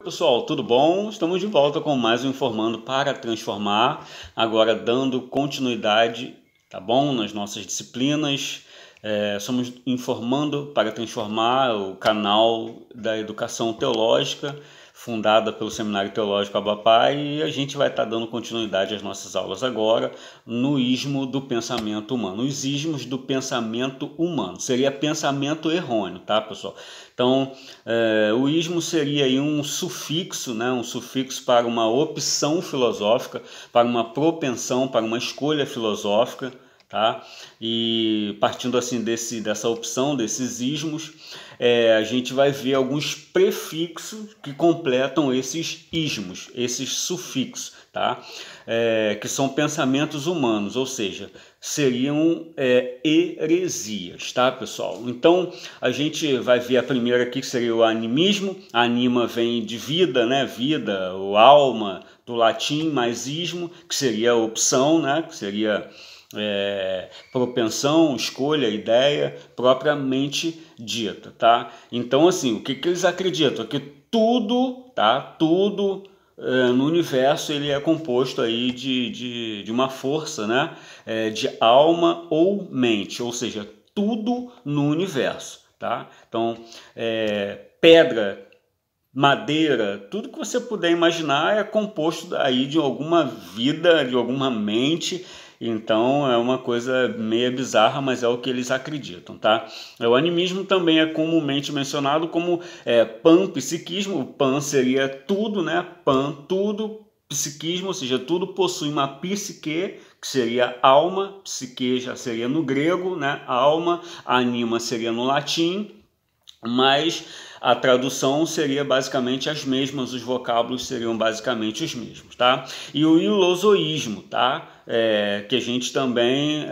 Pessoal, tudo bom? Estamos de volta com mais um Informando para Transformar, agora dando continuidade, tá bom? Nas nossas disciplinas. Somos Informando para Transformar, o canal da educação teológica, fundada pelo Seminário Teológico Abapai, e a gente vai estar dando continuidade às nossas aulas agora no ismo do pensamento humano. Os ismos do pensamento humano, seria pensamento errôneo, tá, pessoal? Então, o ismo seria aí um sufixo, né? Um sufixo para uma opção filosófica, para uma propensão, para uma escolha filosófica, tá? E partindo assim dessa opção, desses ismos, a gente vai ver alguns prefixos que completam esses ismos, esses sufixos, tá? Que são pensamentos humanos, ou seja, seriam heresias, tá, pessoal? Então, a gente vai ver a primeira aqui, que seria o animismo. Anima vem de vida, né? Vida ou alma, do latim, mais ismo, que seria opção, né? Que seria propensão, escolha, ideia propriamente dita, tá? Então, assim, o que eles acreditam? Que tudo, tá? Tudo no universo ele é composto aí de uma força, né? De alma ou mente, ou seja, tudo no universo, tá? Então, pedra, madeira, tudo que você puder imaginar é composto aí de alguma vida, de alguma mente. Então é uma coisa meio bizarra, mas é o que eles acreditam, tá? O animismo também é comumente mencionado como panpsiquismo. O pan seria tudo, né? Pan, tudo. Psiquismo, ou seja, tudo possui uma psique, que seria alma. Psique já seria no grego, né? Alma. Anima seria no latim. Mas a tradução seria basicamente as mesmas, os vocábulos seriam basicamente os mesmos, tá? E o ilosoísmo, tá? Que a gente também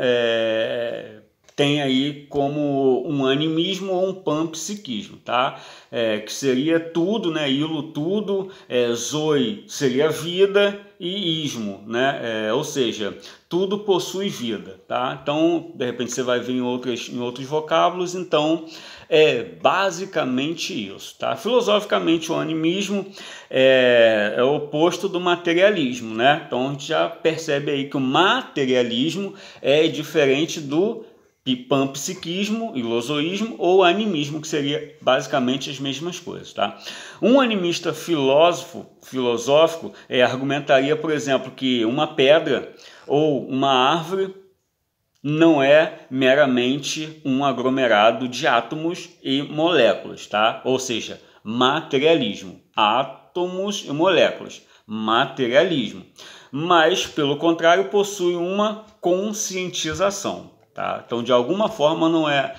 tem aí como um animismo ou um panpsiquismo, tá? Que seria tudo, né? Ilo, tudo, zoe seria vida e ismo, né? Ou seja, tudo possui vida, tá? Então, de repente você vai ver em outros vocábulos, então é basicamente isso, tá? Filosoficamente, o animismo é o oposto do materialismo, né? Então a gente já percebe aí que o materialismo é diferente do panpsiquismo, ilosoísmo ou animismo, que seria basicamente as mesmas coisas, tá? Um animista filosófico argumentaria, por exemplo, que uma pedra ou uma árvore não é meramente um aglomerado de átomos e moléculas, tá? Ou seja, materialismo, átomos e moléculas, materialismo. Mas, pelo contrário, possui uma conscientização, tá? Então, de alguma forma, não é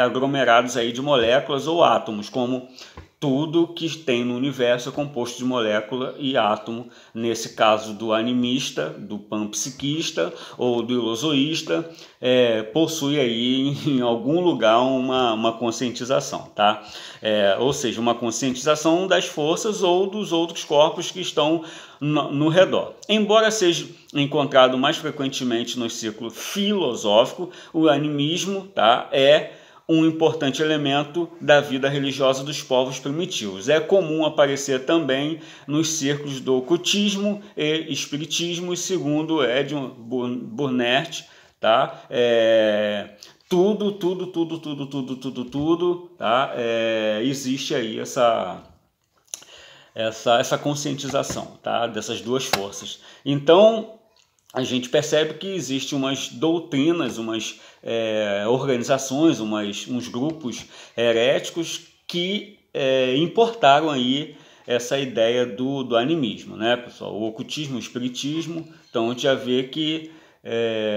aglomerados aí de moléculas ou átomos, como tudo que tem no universo é composto de molécula e átomo, nesse caso do animista, do panpsiquista ou do ilosoísta, possui aí em algum lugar uma conscientização, tá? Ou seja, uma conscientização das forças ou dos outros corpos que estão no redor. Embora seja encontrado mais frequentemente no círculo filosófico, o animismo, tá, um importante elemento da vida religiosa dos povos primitivos. É comum aparecer também nos círculos do ocultismo e espiritismo, segundo Edmund Burnett, tá? Tudo, tá? Existe aí essa conscientização, tá? Dessas duas forças. Então, a gente percebe que existem umas doutrinas, umas organizações, uns grupos heréticos que importaram aí essa ideia do animismo, né, pessoal? O ocultismo, o espiritismo. Então a gente já vê que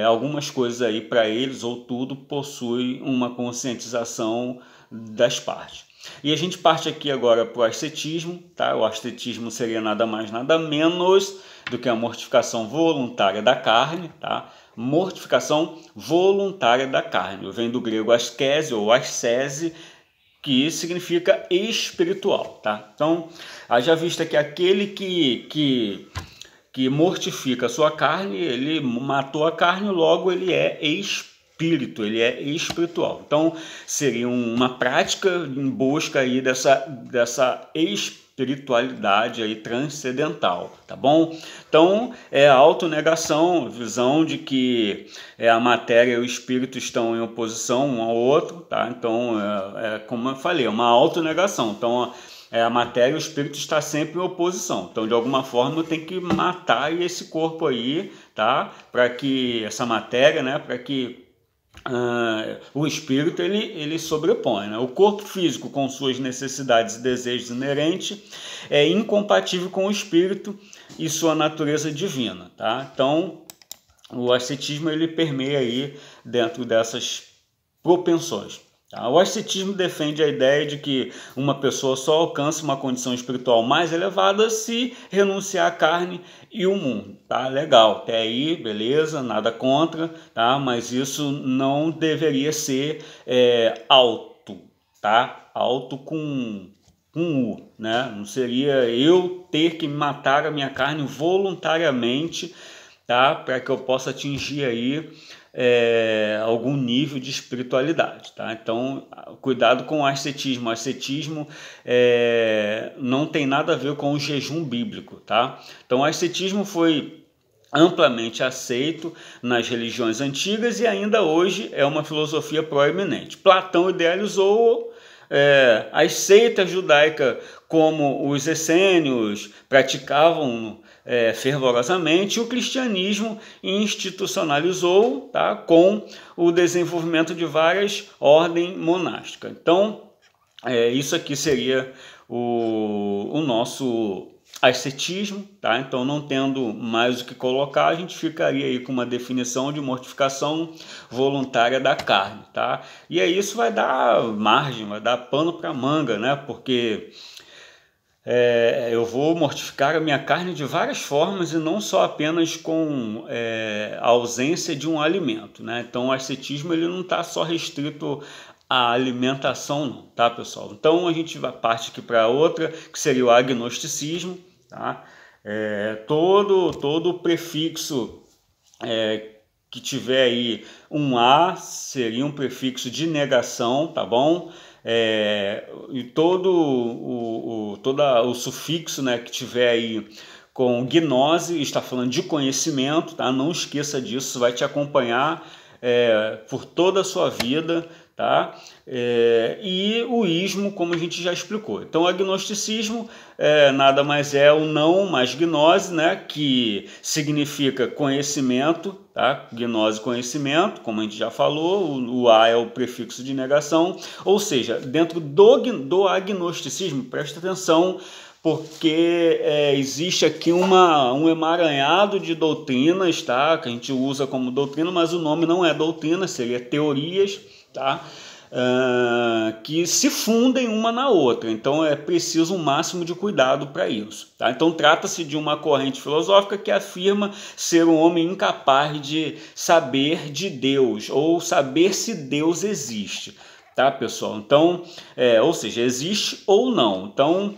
algumas coisas aí para eles, ou tudo, possui uma conscientização das partes. E a gente parte aqui agora para o ascetismo, tá? O ascetismo seria nada mais, nada menos do que a mortificação voluntária da carne, tá? Mortificação voluntária da carne. Vem do grego ascese ou ascese, que significa espiritual, tá? Então, haja vista que aquele que mortifica a sua carne, ele matou a carne, logo ele é espiritual. espírito, ele é espiritual. Então, seria uma prática em busca aí dessa espiritualidade aí transcendental, tá bom? Então, é a autonegação, visão de que a matéria e o espírito estão em oposição um ao outro, tá? Então, como eu falei, é uma autonegação. Então, a matéria e o espírito está sempre em oposição. Então, de alguma forma, eu tenho que matar esse corpo aí, tá? Para que essa matéria, né? Para que o espírito ele sobrepõe, né? O corpo físico, com suas necessidades e desejos inerentes, é incompatível com o espírito e sua natureza divina, tá? Então, o ascetismo ele permeia aí dentro dessas propensões. O ascetismo defende a ideia de que uma pessoa só alcança uma condição espiritual mais elevada se renunciar à carne e o mundo. Tá? Legal, até aí, beleza, nada contra, tá? Mas isso não deveria ser alto, tá? Alto com U, né? Não seria eu ter que matar a minha carne voluntariamente, tá? Para que eu possa atingir aí algum nível de espiritualidade, tá? Então, cuidado com o ascetismo. O ascetismo não tem nada a ver com o jejum bíblico, tá? Então, o ascetismo foi amplamente aceito nas religiões antigas e ainda hoje é uma filosofia proeminente. Platão idealizou as seitas judaicas, como os essênios praticavam fervorosamente, o cristianismo institucionalizou, tá, com o desenvolvimento de várias ordens monásticas. Então, isso aqui seria o nosso ascetismo, tá? Então, não tendo mais o que colocar, a gente ficaria aí com uma definição de mortificação voluntária da carne, tá? E aí isso vai dar margem, vai dar pano para manga, né? Porque eu vou mortificar a minha carne de várias formas e não só apenas com a ausência de um alimento, né? Então, o ascetismo ele não está só restrito à alimentação, não, tá, pessoal? Então, a gente vai parte aqui para outra, que seria o agnosticismo, tá? Todo prefixo que tiver aí um A seria um prefixo de negação, tá bom? E todo o sufixo, né, que tiver aí com gnose está falando de conhecimento, tá? Não esqueça disso, isso vai te acompanhar por toda a sua vida, tá? E o ismo, como a gente já explicou. Então, o agnosticismo nada mais é o não mais gnose, né? Que significa conhecimento, tá? Gnose, conhecimento, como a gente já falou, o A é o prefixo de negação, ou seja, dentro do agnosticismo, presta atenção, porque existe aqui um emaranhado de doutrinas, tá? Que a gente usa como doutrina, mas o nome não é doutrina, seria teorias, tá? Que se fundem uma na outra, então é preciso um máximo de cuidado para isso, tá? Então trata-se de uma corrente filosófica que afirma ser um homem incapaz de saber de Deus ou saber se Deus existe, tá, pessoal? Então, ou seja, existe ou não. Então,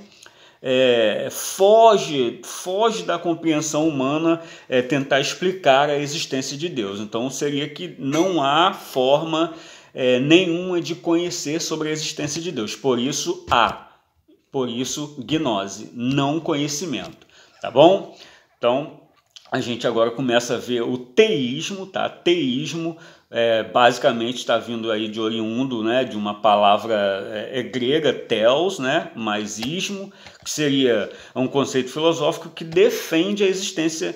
foge da compreensão humana tentar explicar a existência de Deus. Então, seria que não há forma nenhuma de conhecer sobre a existência de Deus. Por isso, gnose, não conhecimento, tá bom? Então, a gente agora começa a ver o teísmo, tá? Teísmo basicamente está vindo aí de oriundo, né, de uma palavra grega, theos, né, mais ismo, que seria um conceito filosófico que defende a existência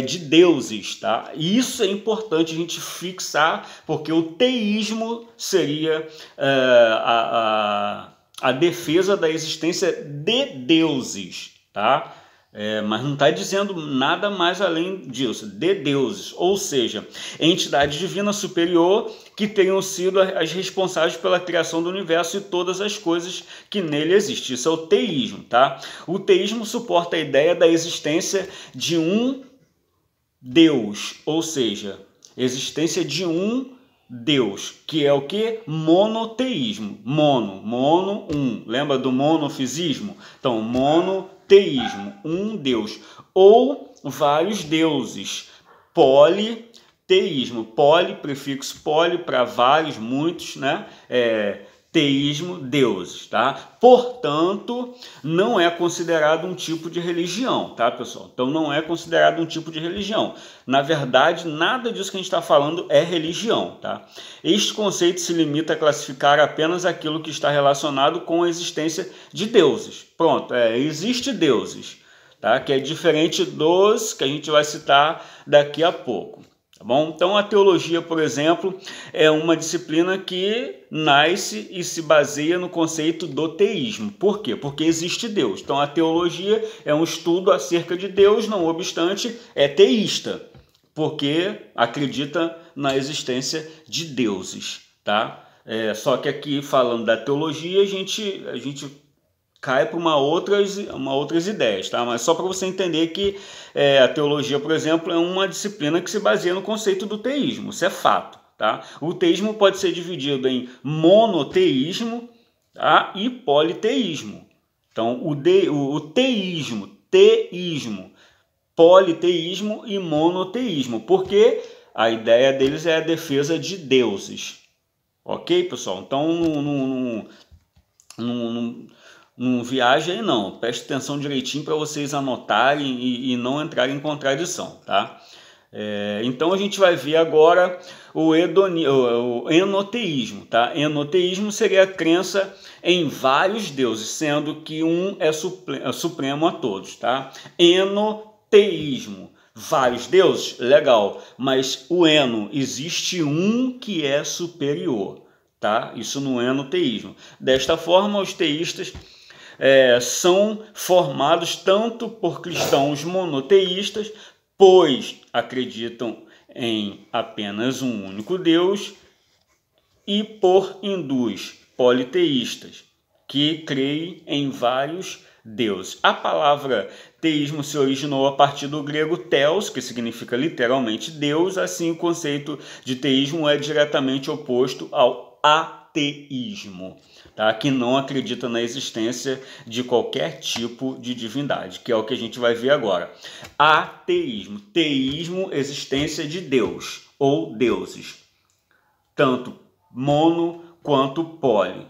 de deuses, tá? E isso é importante a gente fixar, porque o teísmo seria a defesa da existência de deuses, tá? Mas não está dizendo nada mais além disso, de deuses, ou seja, entidade divina superior que tenham sido as responsáveis pela criação do universo e todas as coisas que nele existem. Isso é o teísmo, tá? O teísmo suporta a ideia da existência de um Deus, ou seja, existência de um Deus, que é o que? Monoteísmo. Mono, um. Lembra do monofisismo? Então, monoteísmo, um Deus. Ou vários deuses, teísmo. Poli, prefixo poli, para vários, muitos, né? Teísmo, deuses, tá? Portanto, não é considerado um tipo de religião, tá, pessoal? Então, não é considerado um tipo de religião. Na verdade, nada disso que a gente está falando é religião, tá? Este conceito se limita a classificar apenas aquilo que está relacionado com a existência de deuses. Pronto, existe deuses, tá? Que é diferente dos que a gente vai citar daqui a pouco. Tá bom? Então, a teologia, por exemplo, é uma disciplina que nasce e se baseia no conceito do teísmo. Por quê? Porque existe Deus. Então, a teologia é um estudo acerca de Deus, não obstante, é teísta, porque acredita na existência de deuses. Tá? Só que aqui, falando da teologia, a gente cai para uma outras ideias, tá? Mas só para você entender que a teologia, por exemplo, é uma disciplina que se baseia no conceito do teísmo, isso é fato, tá? O teísmo pode ser dividido em monoteísmo, tá? E politeísmo. Então, o teísmo, politeísmo e monoteísmo, porque a ideia deles é a defesa de deuses, ok, pessoal? Então, não viaja aí não, preste atenção direitinho para vocês anotarem e não entrarem em contradição, tá? Então a gente vai ver agora o enoteísmo, tá? Enoteísmo seria a crença em vários deuses, sendo que um é supremo a todos, tá? Enoteísmo, vários deuses, legal, mas o eno, existe um que é superior, tá? Isso no enoteísmo. Desta forma, os teístas são formados tanto por cristãos monoteístas, pois acreditam em apenas um único Deus, e por hindus politeístas, que creem em vários deuses. A palavra teísmo se originou a partir do grego theos, que significa literalmente Deus, assim o conceito de teísmo é diretamente oposto ao ateísmo, tá? Que não acredita na existência de qualquer tipo de divindade, que é o que a gente vai ver agora. Ateísmo, teísmo, existência de Deus ou deuses, tanto mono quanto poli.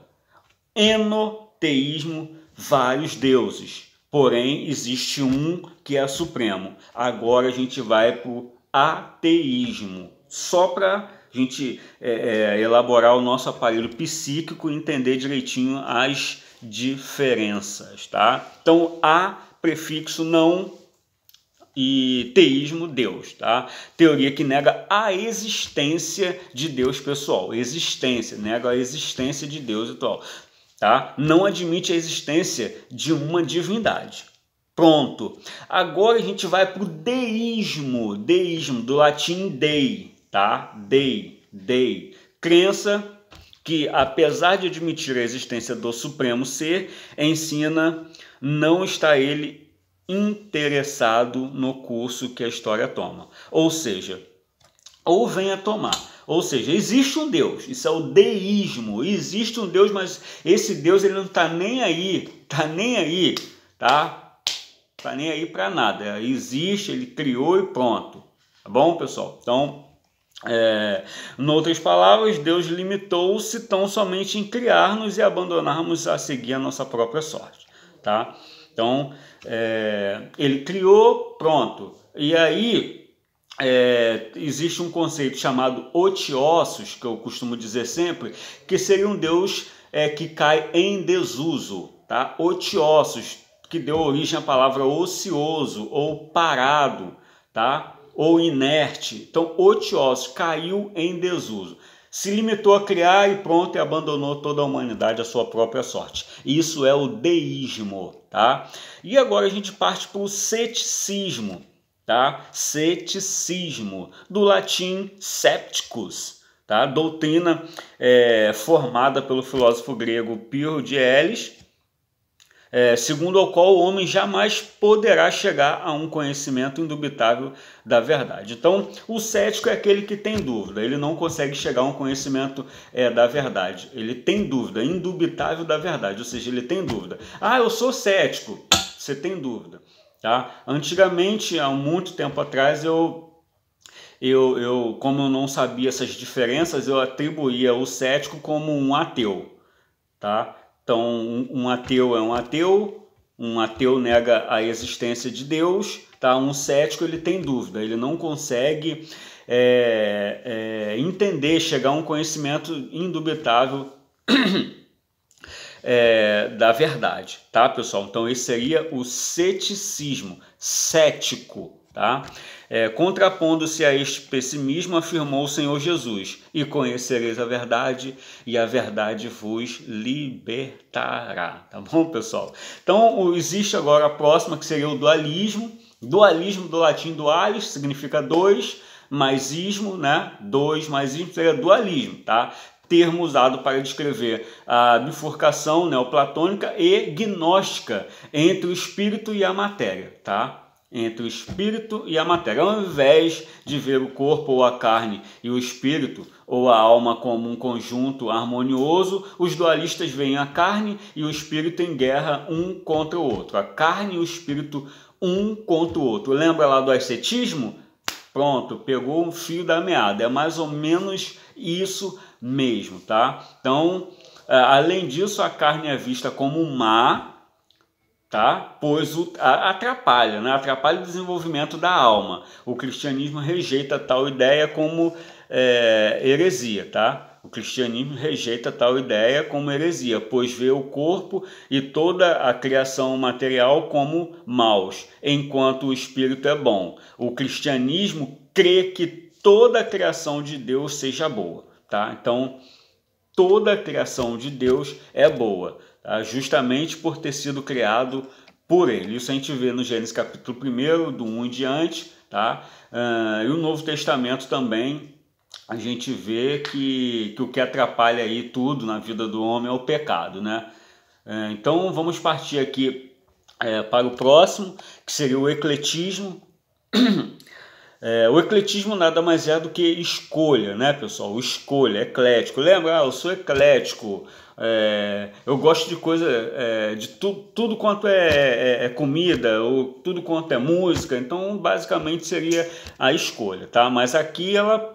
Enoteísmo, vários deuses, porém existe um que é supremo. Agora a gente vai para o ateísmo, só para a gente elaborar o nosso aparelho psíquico e entender direitinho as diferenças, tá? Então, a prefixo não e teísmo, Deus, tá? Teoria que nega a existência de Deus pessoal. Existência, nega a existência de Deus atual, tá? Não admite a existência de uma divindade. Pronto. Agora a gente vai para o deísmo. Deísmo, do latim dei, tá? Dei. Crença que, apesar de admitir a existência do Supremo Ser, ensina não está ele interessado no curso que a história toma. Ou seja, ou venha tomar. Ou seja, existe um Deus, isso é o deísmo. Existe um Deus, mas esse Deus ele não está nem aí, tá? Tá nem aí para nada. Existe, ele criou e pronto. Tá bom, pessoal? Então, em outras palavras, Deus limitou-se tão somente em criar-nos e abandonarmos a seguir a nossa própria sorte, tá? Então, ele criou, pronto. E aí, existe um conceito chamado otiossos, que eu costumo dizer sempre, que seria um Deus que cai em desuso, tá? Otiossos, que deu origem à palavra ocioso ou parado, tá? Ou inerte. Então, otiossos, caiu em desuso. Se limitou a criar e pronto, e abandonou toda a humanidade à sua própria sorte. Isso é o deísmo, tá? E agora a gente parte para o ceticismo, tá? Ceticismo, do latim scepticus, tá? Doutrina formada pelo filósofo grego Pyrrho de Elis, segundo o qual o homem jamais poderá chegar a um conhecimento indubitável da verdade. Então, o cético é aquele que tem dúvida, ele não consegue chegar a um conhecimento da verdade, ele tem dúvida, indubitável da verdade, ou seja, ele tem dúvida. Ah, eu sou cético, você tem dúvida, tá? Antigamente, há muito tempo atrás, eu como eu não sabia essas diferenças, eu atribuía o cético como um ateu, tá? Então, um ateu é um ateu nega a existência de Deus, tá? Um cético, ele tem dúvida, ele não consegue entender, chegar a um conhecimento indubitável da verdade, tá, pessoal? Então, esse seria o ceticismo, cético, tá? Contrapondo-se a este pessimismo, afirmou o Senhor Jesus: e conhecereis a verdade, e a verdade vos libertará, tá bom, pessoal? Então, existe agora a próxima, que seria o dualismo. Dualismo, do latim dualis, significa dois, mais ismo, né? Dois mais ismo seria dualismo, tá? Termo usado para descrever a bifurcação neoplatônica e gnóstica entre o espírito e a matéria, tá? Entre o espírito e a matéria. Ao invés de ver o corpo ou a carne e o espírito ou a alma como um conjunto harmonioso, os dualistas veem a carne e o espírito em guerra um contra o outro. A carne e o espírito um contra o outro. Lembra lá do ascetismo? Pronto, pegou um fio da meada. É mais ou menos isso mesmo, tá? Então, além disso, a carne é vista como má, tá? Pois atrapalha, né? Atrapalha o desenvolvimento da alma. O cristianismo rejeita tal ideia como heresia, tá? O cristianismo rejeita tal ideia como heresia, pois vê o corpo e toda a criação material como maus, enquanto o espírito é bom. O cristianismo crê que toda a criação de Deus seja boa, tá? Então, toda a criação de Deus é boa, tá? Justamente por ter sido criado por ele. Isso a gente vê no Gênesis capítulo 1, do 1 em diante, tá? E o Novo Testamento também, a gente vê que o que atrapalha aí tudo na vida do homem é o pecado, né? Então vamos partir aqui para o próximo, que seria o ecletismo. O ecletismo nada mais é do que escolha, né, pessoal? Escolha, eclético. Lembra? Eu sou eclético. Eu gosto de coisa, de tudo quanto é comida, ou tudo quanto é música. Então, basicamente, seria a escolha, tá? Mas aqui ela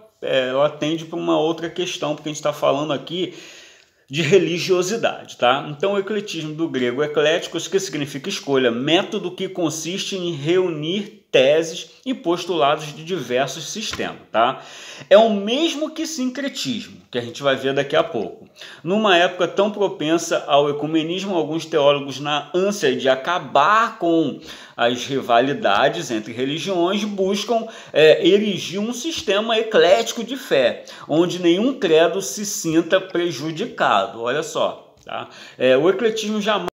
tende para uma outra questão, porque a gente está falando aqui de religiosidade, tá? Então, o ecletismo do grego ecléticos, que significa escolha, método que consiste em reunir teses e postulados de diversos sistemas, tá? É o mesmo que sincretismo, que a gente vai ver daqui a pouco. Numa época tão propensa ao ecumenismo, alguns teólogos, na ânsia de acabar com as rivalidades entre religiões, buscam erigir um sistema eclético de fé, onde nenhum credo se sinta prejudicado. Olha só, tá? O ecletismo jamais